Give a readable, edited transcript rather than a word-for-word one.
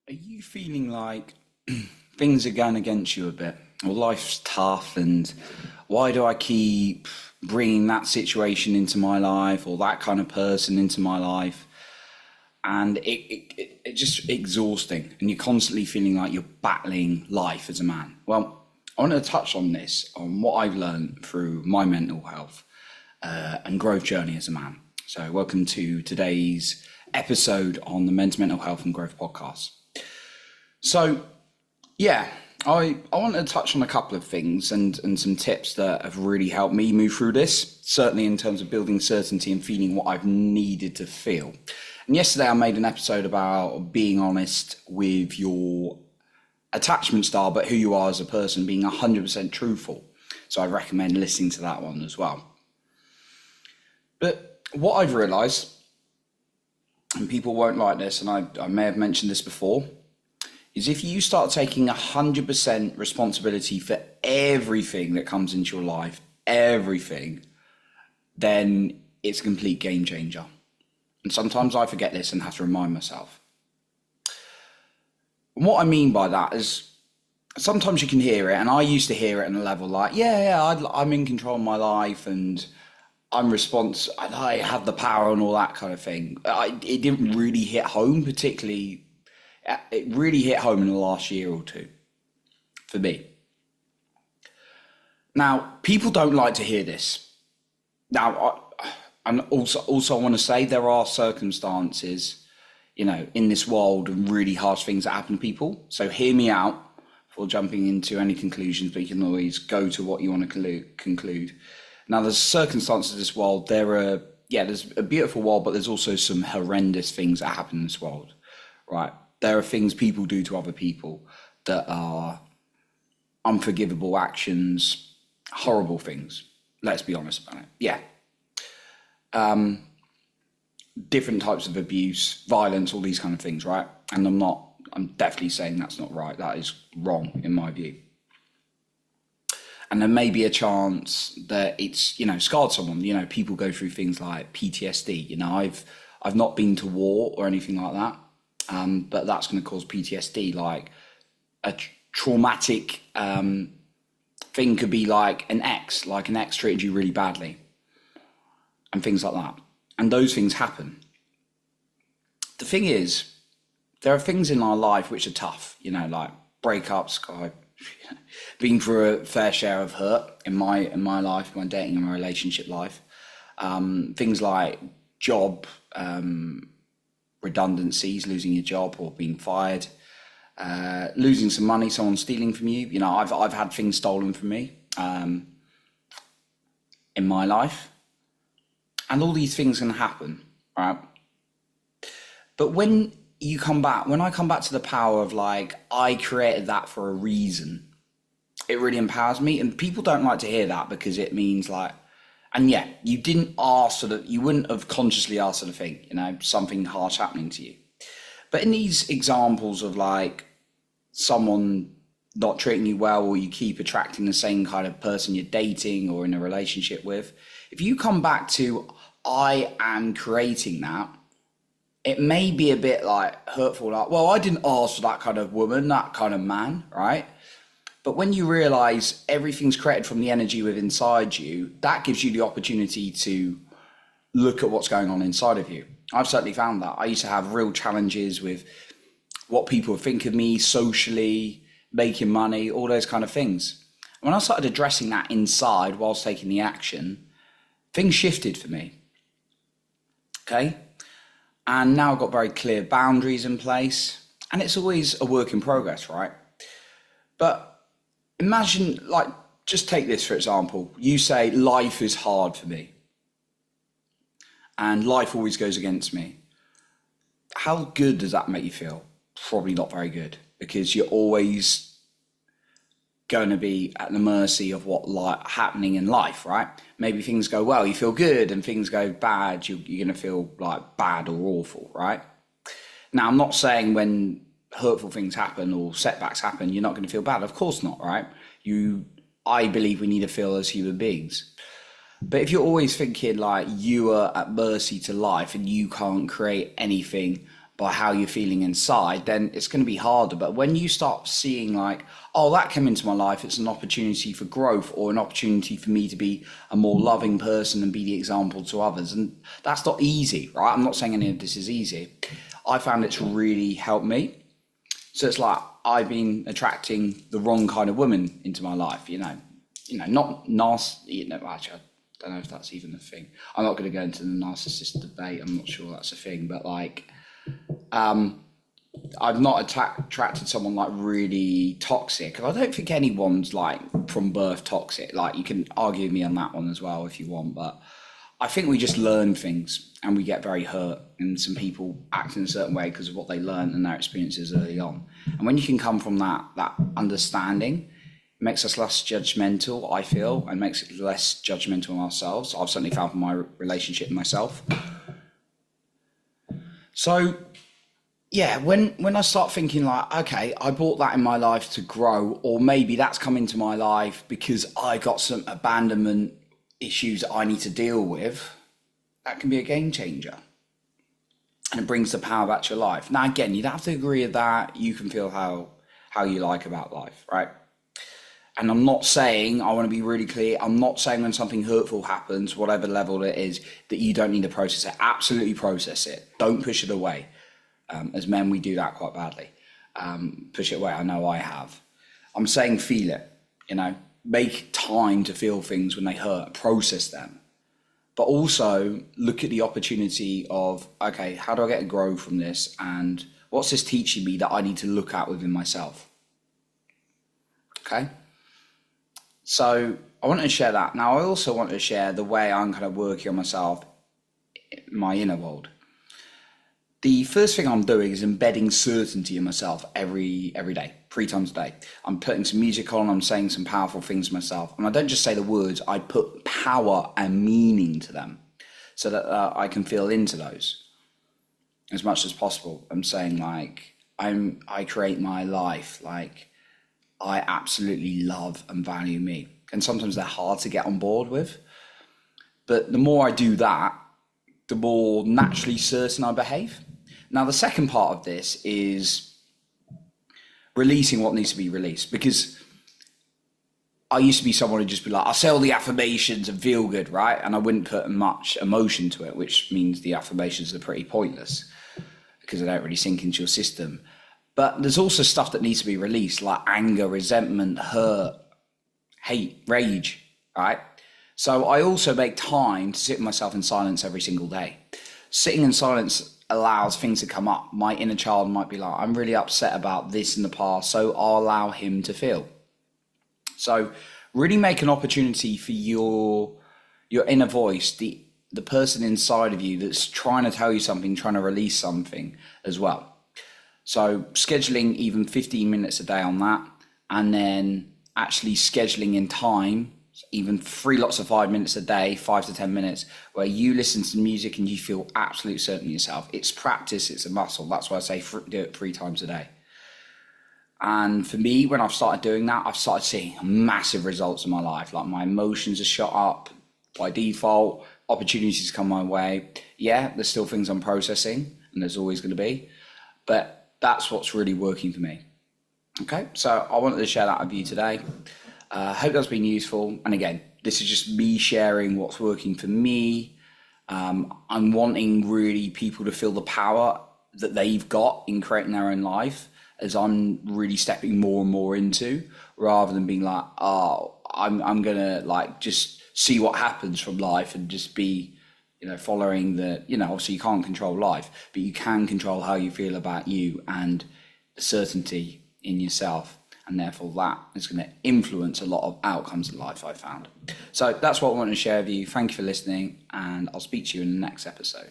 Are you feeling like things are going against you a bit? Or life's tough, and why do I keep bringing that situation into my life or that kind of person into my life? And it's just exhausting, and you're constantly feeling like you're battling life as a man. Well, I want to touch on this, on what I've learned through my mental health and growth journey as a man. So, welcome to today's episode on the Men's Mental Health and Growth podcast. So, yeah, I wanted to touch on a couple of things and some tips that have really helped me move through this, certainly in terms of building certainty and feeling what I've needed to feel. And yesterday I made an episode about being honest with your attachment style, but who you are as a person, being 100% truthful. So I recommend listening to that one as well. But what I've realized, and people won't like this, and I may have mentioned this before, is if you start taking 100% responsibility for everything that comes into your life, everything, then it's a complete game changer. And sometimes I forget this and have to remind myself. And what I mean by that is sometimes you can hear it, and I used to hear it on a level like, I'm in control of my life and I have the power and all that kind of thing. It didn't really hit home, particularly. It really hit home in the last year or two for me. Now, people don't like to hear this. Now, I want to say there are circumstances, in this world and really harsh things that happen to people. So hear me out before jumping into any conclusions, but you can always go to what you want to conclude. Now, there's circumstances in this world. There's a beautiful world, but there's also some horrendous things that happen in this world, right? There are things people do to other people that are unforgivable actions, horrible things. Let's be honest about it. Yeah. Different types of abuse, violence, all these kind of things, right? And I'm definitely saying that's not right. That is wrong in my view. And there may be a chance that it's, scarred someone. People go through things like PTSD. I've not been to war or anything like that. But that's going to cause PTSD. Like a traumatic thing could be like an ex treated you really badly and things like that. And those things happen. The thing is, there are things in our life which are tough, like breakups. I've been through a fair share of hurt in my life, my dating and my relationship life. Things like job, redundancies, losing your job or being fired, losing some money, someone stealing from you. I've had things stolen from me in my life, and all these things can happen, right? But when I come back to the power of like, I created that for a reason, it really empowers me. And people don't like to hear that because it means like, and yeah, you didn't ask you wouldn't have consciously asked for the thing, something harsh happening to you. But in these examples of like someone not treating you well, or you keep attracting the same kind of person you're dating or in a relationship with, if you come back to, I am creating that, it may be a bit like hurtful, like, well, I didn't ask for that kind of woman, that kind of man, right? But when you realize everything's created from the energy within inside you, that gives you the opportunity to look at what's going on inside of you. I've certainly found that. I used to have real challenges with what people would think of me socially, making money, all those kind of things. When I started addressing that inside whilst taking the action, things shifted for me. Okay? And now I've got very clear boundaries in place, and it's always a work in progress, right? But imagine, just take this for example. You say, life is hard for me. And life always goes against me. How good does that make you feel? Probably not very good, because you're always going to be at the mercy of what's happening in life, right? Maybe things go well, you feel good, and things go bad, you're going to feel like bad or awful, right? Now, I'm not saying when hurtful things happen or setbacks happen, you're not going to feel bad. Of course not, right? I believe we need to feel as human beings. But if you're always thinking like you are at mercy to life and you can't create anything by how you're feeling inside, then it's going to be harder. But when you start seeing like, oh, that came into my life, it's an opportunity for growth or an opportunity for me to be a more loving person and be the example to others. And that's not easy, right? I'm not saying any of this is easy. I found it's really helped me. So it's like I've been attracting the wrong kind of woman into my life, not nasty, actually, I don't know if that's even a thing. I'm not going to go into the narcissist debate. I'm not sure that's a thing, but like, I've not attracted someone like really toxic. And I don't think anyone's like from birth toxic. Like you can argue with me on that one as well if you want, but I think we just learn things and we get very hurt, and some people act in a certain way because of what they learned and their experiences early on. And when you can come from that understanding, it makes us less judgmental, I feel, and makes it less judgmental on ourselves. I've certainly found from my relationship with myself. So yeah, when I start thinking like, okay, I brought that in my life to grow, or maybe that's come into my life because I got some abandonment issues that I need to deal with, that can be a game changer. And it brings the power back to your life. Now, again, you don't have to agree with that. You can feel how you like about life, right? And I'm not saying, I want to be really clear, I'm not saying when something hurtful happens, whatever level it is, that you don't need to process it. Absolutely process it. Don't push it away. As men, we do that quite badly. Push it away. I know I have. I'm saying feel it, make time to feel things when they hurt, process them. But also look at the opportunity of, okay, how do I get to grow from this? And what's this teaching me that I need to look at within myself? Okay. So I want to share that. Now, I also want to share the way I'm kind of working on myself, my inner world. The first thing I'm doing is embedding certainty in myself every day, 3 times a day. I'm putting some music on, I'm saying some powerful things to myself. And I don't just say the words, I put power and meaning to them so that I can feel into those as much as possible. I'm saying like, I create my life, like I absolutely love and value me. And sometimes they're hard to get on board with. But the more I do that, the more naturally certain I behave. Now, the second part of this is releasing what needs to be released, because I used to be someone who'd just be like, I'll say all the affirmations and feel good, right? And I wouldn't put much emotion to it, which means the affirmations are pretty pointless because they don't really sink into your system. But there's also stuff that needs to be released, like anger, resentment, hurt, hate, rage, right? So I also make time to sit with myself in silence every single day. Sitting in silence allows things to come up. My inner child might be like, I'm really upset about this in the past, so I'll allow him to feel. So really make an opportunity for your inner voice, the person inside of you that's trying to tell you something, trying to release something as well. So scheduling even 15 minutes a day on that, and then actually scheduling in time, even 3 lots of 5 minutes a day, 5 to 10 minutes, where you listen to music and you feel absolutely certain of yourself. It's practice, it's a muscle. That's why I say do it 3 times a day. And for me, when I've started doing that, I've started seeing massive results in my life. Like my emotions are shot up by default, opportunities come my way. Yeah, there's still things I'm processing, and there's always going to be, but that's what's really working for me. Okay, so I wanted to share that with you today. Hope that's been useful. And again, this is just me sharing what's working for me. I'm wanting really people to feel the power that they've got in creating their own life, as I'm really stepping more and more into, rather than being like, oh, I'm gonna like just see what happens from life and just be, following the, obviously you can't control life, but you can control how you feel about you and the certainty in yourself. And therefore that is going to influence a lot of outcomes in life, I found. So that's what I want to share with you. Thank you for listening, and I'll speak to you in the next episode.